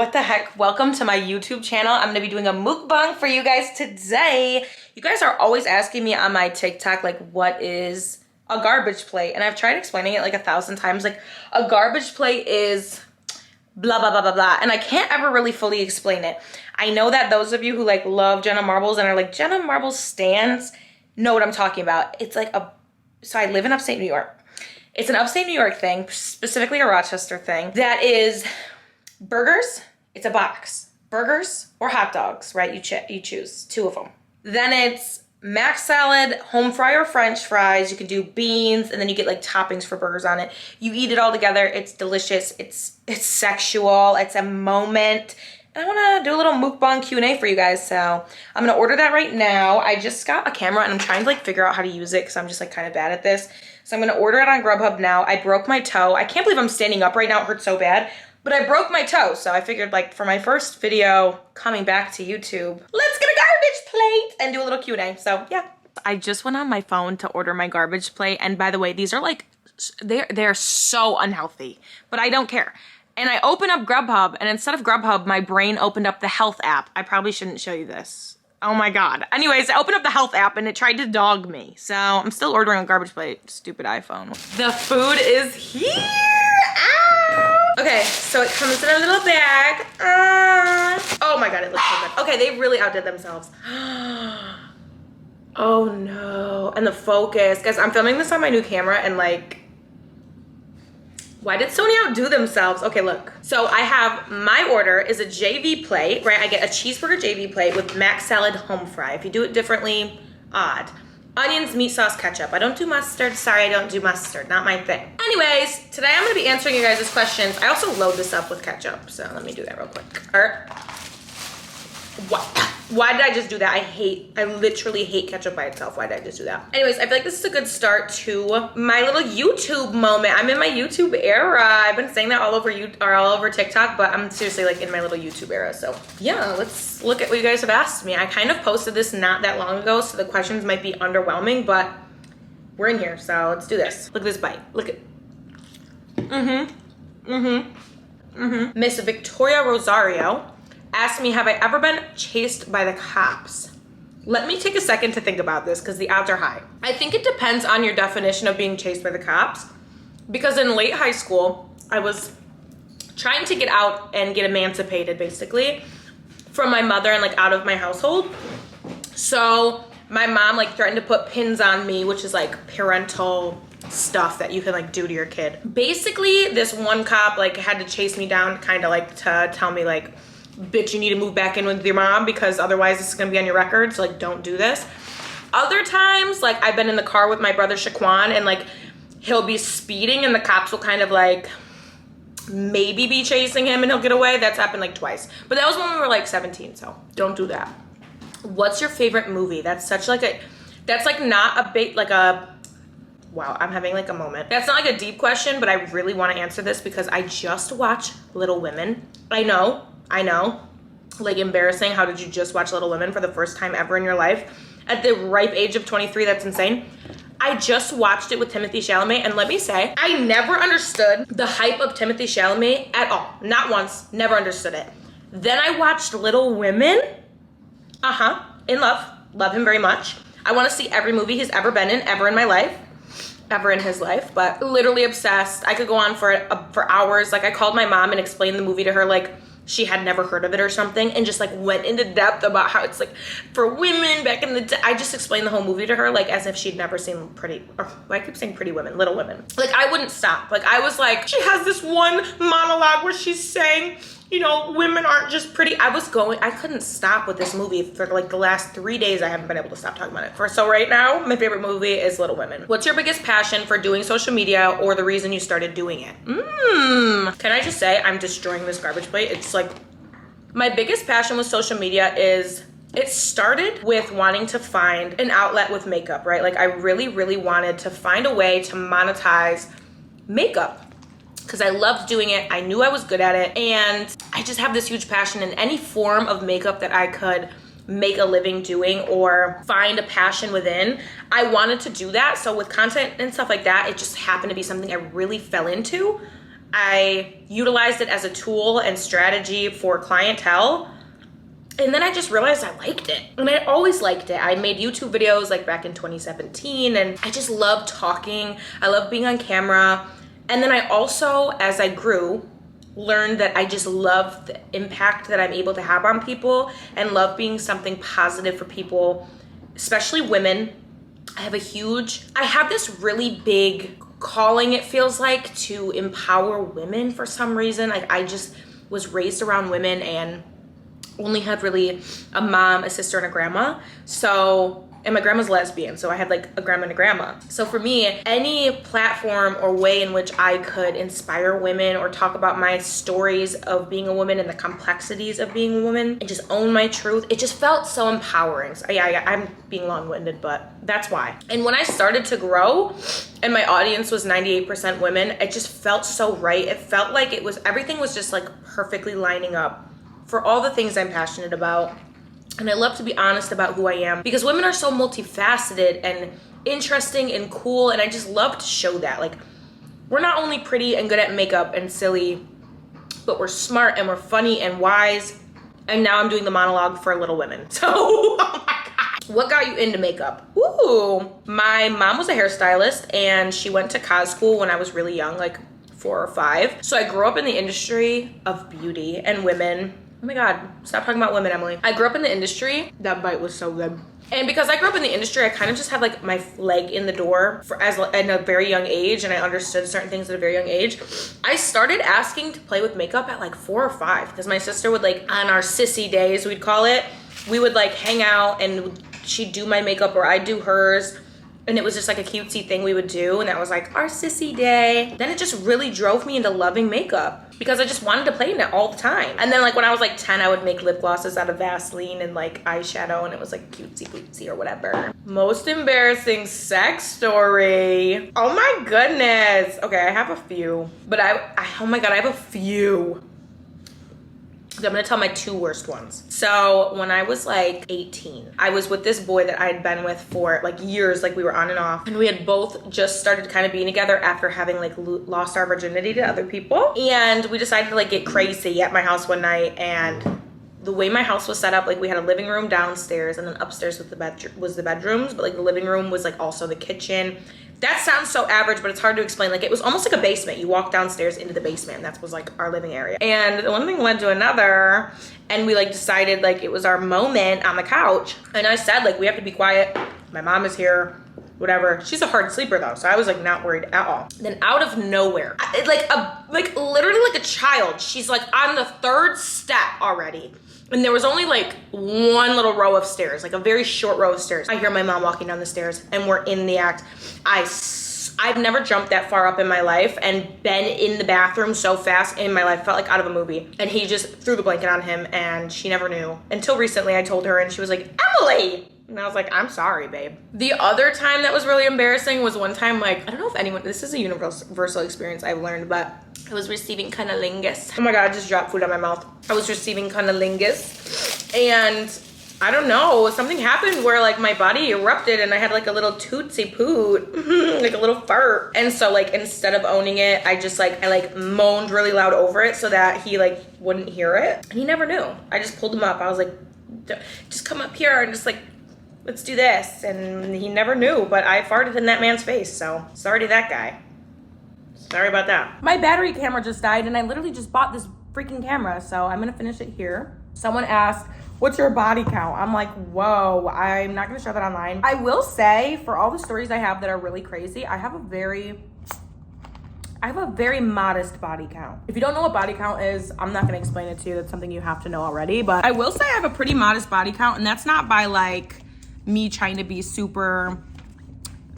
What the heck? Welcome to my YouTube channel. I'm gonna be doing a mukbang for you guys today. You guys are always asking me on my TikTok, like, what is a garbage plate? And I've tried explaining it like 1,000 times. Like, a garbage plate is blah, blah, blah, blah, blah. And I can't ever really fully explain it. I know that those of you who like love Jenna Marbles and are like, Jenna Marbles stands, know what I'm talking about. It's like so I live in upstate New York. It's an upstate New York thing, specifically a Rochester thing, that is burgers. It's a box. Burgers or hot dogs, right? You choose 2 of them. Then it's mac salad, home fry or french fries. You can do beans, and then you get like toppings for burgers on it. You eat it all together. It's delicious. It's sexual. It's a moment. And I want to do a little mukbang Q&A for you guys. So I'm going to order that right now. I just got a camera and I'm trying to like figure out how to use it because I'm just like kind of bad at this. So I'm going to order it on Grubhub now. I broke my toe. I can't believe I'm standing up right now. It hurts so bad. But I broke my toe, so I figured like for my first video coming back to YouTube, let's get a garbage plate and do a little Q&A. So yeah. I just went on my phone to order my garbage plate. And by the way, these are like, they're so unhealthy, but I don't care. And I open up Grubhub, and instead of Grubhub, my brain opened up the health app. I probably shouldn't show you this. Oh my God. Anyways, I opened up the health app and it tried to dog me. So I'm still ordering a garbage plate. Stupid iPhone. The food is here. Ah! Okay, so it comes in a little bag. Oh my God, it looks so good. Okay, they really outdid themselves. Oh no. And the focus. Guys, I'm filming this on my new camera and like, why did Sony outdo themselves? Okay, look. So I have, my order is a JV plate, right? I get a cheeseburger JV plate with mac salad home fry. If you do it differently, odd. Onions, meat sauce, ketchup. I don't do mustard. Sorry, I don't do mustard. Not my thing. Anyways, today I'm gonna be answering you guys' questions. I also load this up with ketchup, so let me do that real quick. Why did I just do that? I literally hate ketchup by itself. Why did I just do that? Anyways, I feel like this is a good start to my little YouTube moment. I'm in my YouTube era. I've been saying that all over TikTok, but I'm seriously like in my little YouTube era. So yeah, let's look at what you guys have asked me. I kind of posted this not that long ago, so the questions might be underwhelming, but we're in here, so let's do this. Look at this bite. Look at, Miss Victoria Rosario asked me, have I ever been chased by the cops? Let me take a second to think about this because the odds are high. I think it depends on your definition of being chased by the cops, because in late high school, I was trying to get out and get emancipated basically from my mother and like out of my household. So my mom like threatened to put pins on me, which is like parental stuff that you can like do to your kid. Basically, this one cop like had to chase me down kind of like to tell me like, bitch, you need to move back in with your mom because otherwise this is gonna be on your record, so like don't do this. Other times, like I've been in the car with my brother Shaquan and like he'll be speeding and the cops will kind of like maybe be chasing him and he'll get away. That's happened like twice. But that was when we were like 17, so don't do that. What's your favorite movie? That's such like a, that's like not a big, like a, wow, I'm having like a moment. That's not like a deep question, but I really want to answer this because I just watched Little Women. I know, like embarrassing. How did you just watch Little Women for the first time ever in your life? At the ripe age of 23, that's insane. I just watched it with Timothy Chalamet, and let me say, I never understood the hype of Timothy Chalamet at all. Not once, never understood it. Then I watched Little Women. In love him very much. I want to see every movie he's ever been in, ever in my life. Ever in his life, but literally obsessed. I could go on for hours. Like I called my mom and explained the movie to her like she had never heard of it or something, and just like went into depth about how it's like for women back in the day. I just explained the whole movie to her like as if she'd never seen I keep saying Pretty Women, Little Women. Like I wouldn't stop. Like I was like, she has this one monologue where she's saying, you know, women aren't just pretty. I couldn't stop with this movie for like the last 3 days. I haven't been able to stop talking about it. So right now, my favorite movie is Little Women. What's your biggest passion for doing social media or the reason you started doing it? Can I just say I'm destroying this garbage plate? It's like, my biggest passion with social media is, it started with wanting to find an outlet with makeup, right? Like I really, really wanted to find a way to monetize makeup because I loved doing it. I knew I was good at it. And I just have this huge passion in any form of makeup that I could make a living doing or find a passion within. I wanted to do that. So with content and stuff like that, it just happened to be something I really fell into. I utilized it as a tool and strategy for clientele. And then I just realized I liked it. And I always liked it. I made YouTube videos like back in 2017, and I just love talking. I love being on camera. And then I also, as I grew, learned that I just love the impact that I'm able to have on people and love being something positive for people, especially women. I have this really big calling, it feels like, to empower women for some reason. Like, I just was raised around women and only had really a mom, a sister, and a grandma. So, and my grandma's lesbian, so I had like a grandma and a grandma. So for me, any platform or way in which I could inspire women or talk about my stories of being a woman and the complexities of being a woman and just own my truth, it just felt so empowering. So yeah, I'm being long-winded, but that's why. And when I started to grow and my audience was 98% women, it just felt so right. It felt like everything was just like perfectly lining up for all the things I'm passionate about. And I love to be honest about who I am, because women are so multifaceted and interesting and cool, and I just love to show that. Like, we're not only pretty and good at makeup and silly, but we're smart and we're funny and wise. And now I'm doing the monologue for Little Women. So, oh my God. What got you into makeup? Ooh, my mom was a hairstylist and she went to cos school when I was really young, like 4 or 5. So I grew up in the industry of beauty and women. Oh my God, stop talking about women, Emily. I grew up in the industry. That bite was so good. And because I grew up in the industry, I kind of just had like my leg in the door at a very young age, and I understood certain things at a very young age. I started asking to play with makeup at like 4 or 5, because my sister would, like, on our sissy days, we'd call it, we would like hang out and she'd do my makeup or I'd do hers. And it was just like a cutesy thing we would do. And that was like our sissy day. Then it just really drove me into loving makeup because I just wanted to play in it all the time. And then like when I was like 10, I would make lip glosses out of Vaseline and like eyeshadow, and it was like cutesy or whatever. Most embarrassing sex story. Oh my goodness. Okay, I have a few. But oh my God, I have a few. I'm gonna tell my 2 worst ones. So when I was like 18, I was with this boy that I had been with for like years, like we were on and off, and we had both just started kind of being together after having like lost our virginity to other people. And we decided to like get crazy at my house one night, and the way my house was set up, like we had a living room downstairs and then upstairs was the bedrooms, but like the living room was like also the kitchen. That sounds so average, but it's hard to explain. Like, it was almost like a basement. You walk downstairs into the basement, and that was like our living area. And one thing led to another, and we like decided like it was our moment on the couch. And I said, like, we have to be quiet. My mom is here, whatever. She's a hard sleeper though, so I was like not worried at all. Then out of nowhere, literally like a child, she's like on the 3rd step already. And there was only like one little row of stairs, like a very short row of stairs. I hear my mom walking down the stairs and we're in the act. I've never jumped that far up in my life and been in the bathroom so fast in my life. Felt like out of a movie. And he just threw the blanket on him and she never knew. Until recently I told her and she was like, Emily! And I was like, I'm sorry, babe. The other time that was really embarrassing was one time, like, I don't know if this is a universal experience I've learned, but I was receiving cunnilingus. Oh my God, I just dropped food out my mouth. I was receiving cunnilingus, and I don't know, something happened where like my body erupted and I had like a little tootsie poot, like a little fart. And so like instead of owning it, I moaned really loud over it so that he like wouldn't hear it. And he never knew. I just pulled him up. I was like, just come up here and just like, let's do this. And he never knew, but I farted in that man's face. So sorry to that guy. Sorry about that. My battery camera just died and I literally just bought this freaking camera. So I'm gonna finish it here. Someone asked, what's your body count? I'm like, whoa, I'm not gonna show that online. I will say, for all the stories I have that are really crazy, I have a very modest body count. If you don't know what body count is, I'm not gonna explain it to you. That's something you have to know already. But I will say I have a pretty modest body count, and that's not by like me trying to be super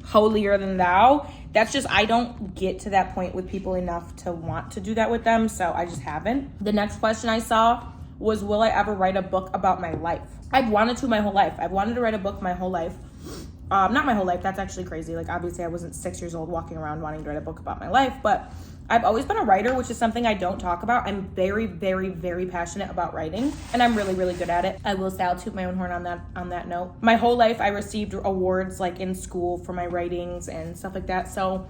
holier than thou. That's just, I don't get to that point with people enough to want to do that with them, so I just haven't. The next question I saw was, will I ever write a book about my life? I've wanted to my whole life. I've wanted to write a book my whole life. Not my whole life, that's actually crazy. Like, obviously I wasn't 6 years old walking around wanting to write a book about my life, but I've always been a writer, which is something I don't talk about. I'm very, very, very passionate about writing, and I'm really, really good at it. I will say, I'll toot my own horn on that note. My whole life I received awards like in school for my writings and stuff like that, so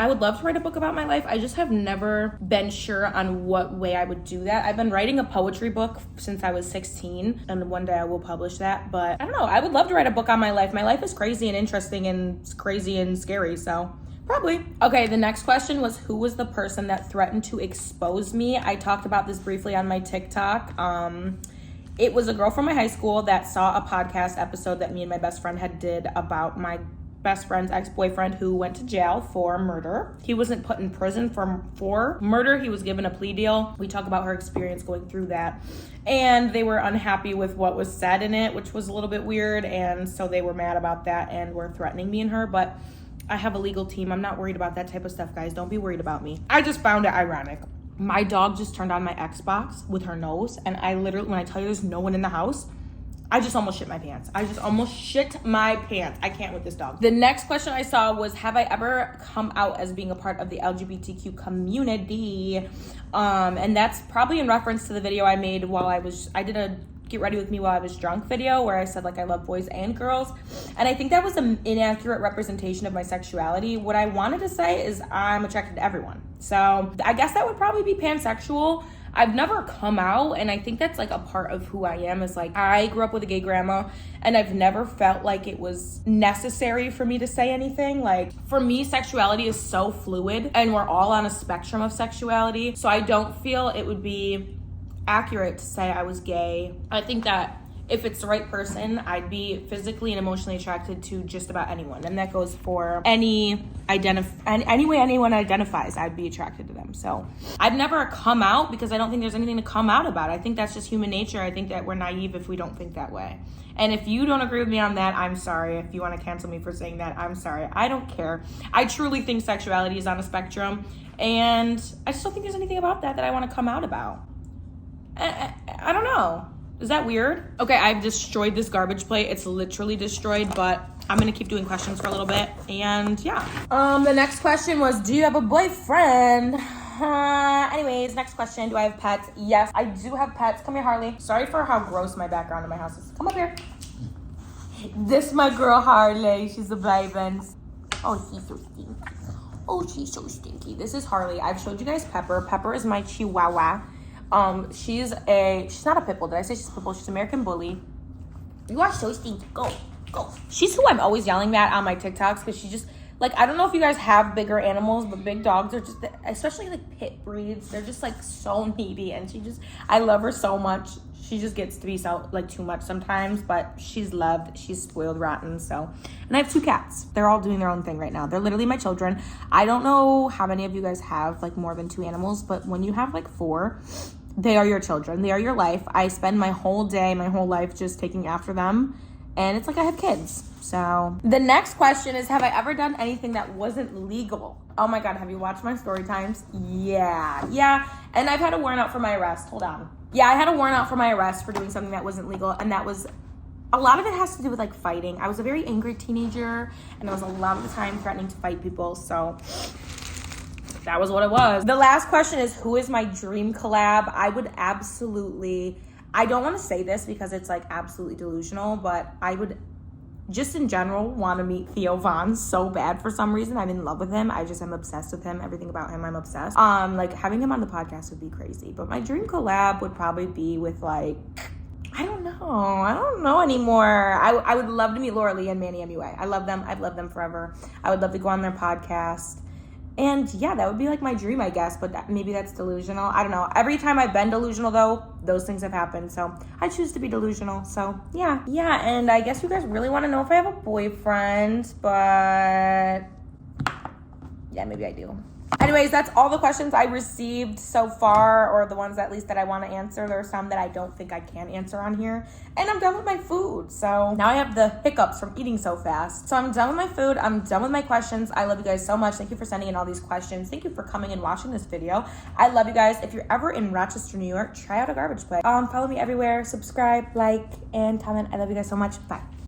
I would love to write a book about my life. I just have never been sure on what way I would do that. I've been writing a poetry book since I was 16, and one day I will publish that. But I don't know. I would love to write a book on my life. My life is crazy and interesting and crazy and scary, so probably. Okay, the next question was, who was the person that threatened to expose me? I talked about this briefly on my TikTok. It was a girl from my high school that saw a podcast episode that me and my best friend had did about my best friend's ex-boyfriend who went to jail for murder. He wasn't put in prison for murder. He was given a plea deal. We talk about her experience going through that. And they were unhappy with what was said in it, which was a little bit weird. And so they were mad about that and were threatening me and her. But I have a legal team. I'm not worried about that type of stuff, guys. Don't be worried about me. I just found it ironic. My dog just turned on my Xbox with her nose. And I literally, when I tell you there's no one in the house, I just almost shit my pants. I can't with this dog. The next question I saw was, have I ever come out as being a part of the LGBTQ community? And that's probably in reference to the video I made I did a Get Ready With Me While I Was Drunk video where I said like I love boys and girls. And I think that was an inaccurate representation of my sexuality. What I wanted to say is I'm attracted to everyone. So I guess that would probably be pansexual. I've never come out, and I think that's like a part of who I am, is like I grew up with a gay grandma, and I've never felt like it was necessary for me to say anything. Like, for me, sexuality is so fluid, and we're all on a spectrum of sexuality, so I don't feel it would be accurate to say I was gay. I think that if it's the right person, I'd be physically and emotionally attracted to just about anyone. And that goes for any way anyone identifies, I'd be attracted to them. So I've never come out because I don't think there's anything to come out about. I think that's just human nature. I think that we're naive if we don't think that way. And if you don't agree with me on that, I'm sorry. If you want to cancel me for saying that, I'm sorry. I don't care. I truly think sexuality is on a spectrum. And I just don't think there's anything about that I want to come out about. I don't know. Is that weird? Okay, I've destroyed this garbage plate. It's literally destroyed, but I'm gonna keep doing questions for a little bit. And yeah. The next question was, do you have a boyfriend? Anyways, next question. Do I have pets? Yes, I do have pets. Come here, Harley. Sorry for how gross my background in my house is. Come up here. This my girl, Harley. She's a baby. Oh, she's so stinky. Oh, she's so stinky. This is Harley. I've showed you guys Pepper. Pepper is my chihuahua. She's not a pit bull. Did I say she's a pit bull? She's an American bully. You are so stinky. Go. She's who I'm always yelling at on my TikToks because she just, like, I don't know if you guys have bigger animals, but big dogs are just, especially like pit breeds, they're just like so needy, and I love her so much. She just gets to be so like too much sometimes, but she's loved. She's spoiled rotten. So, and I have 2 cats. They're all doing their own thing right now. They're literally my children. I don't know how many of you guys have like more than 2 animals, but when you have like 4, they are your children. They are your life. I spend my whole day, my whole life just taking after them. And it's like I have kids. So the next question is, have I ever done anything that wasn't legal? Oh my God, have you watched my story times? Yeah. And I've had a warrant out for my arrest. Hold on. Yeah, I had a warrant out for my arrest for doing something that wasn't legal. And that was, a lot of it has to do with like fighting. I was a very angry teenager, and I was a lot of the time threatening to fight people. So that was what it was. The last question is, who is my dream collab? I don't want to say this because it's like absolutely delusional, but I would just in general want to meet Theo Von so bad for some reason. I'm in love with him. I just am obsessed with him. Everything about him, I'm obsessed. Like having him on the podcast would be crazy. But my dream collab would probably be with like, I don't know anymore. I would love to meet Laura Lee and Manny MUA. I love them. I've loved them forever. I would love to go on their podcast. And yeah, that would be like my dream, I guess, but maybe that's delusional. I don't know. Every time I've been delusional though, those things have happened. So I choose to be delusional. So yeah. And I guess you guys really want to know if I have a boyfriend, but yeah, maybe I do. Anyways, that's all the questions I received so far, or the ones at least that I want to answer. There are some that I don't think I can answer on here. And I'm done with my food. So now I have the hiccups from eating so fast. So I'm done with my food. I'm done with my questions. I love you guys so much. Thank you for sending in all these questions. Thank you for coming and watching this video. I love you guys. If you're ever in Rochester, New York, try out a garbage plate. Follow me everywhere. Subscribe, like, and comment. I love you guys so much. Bye.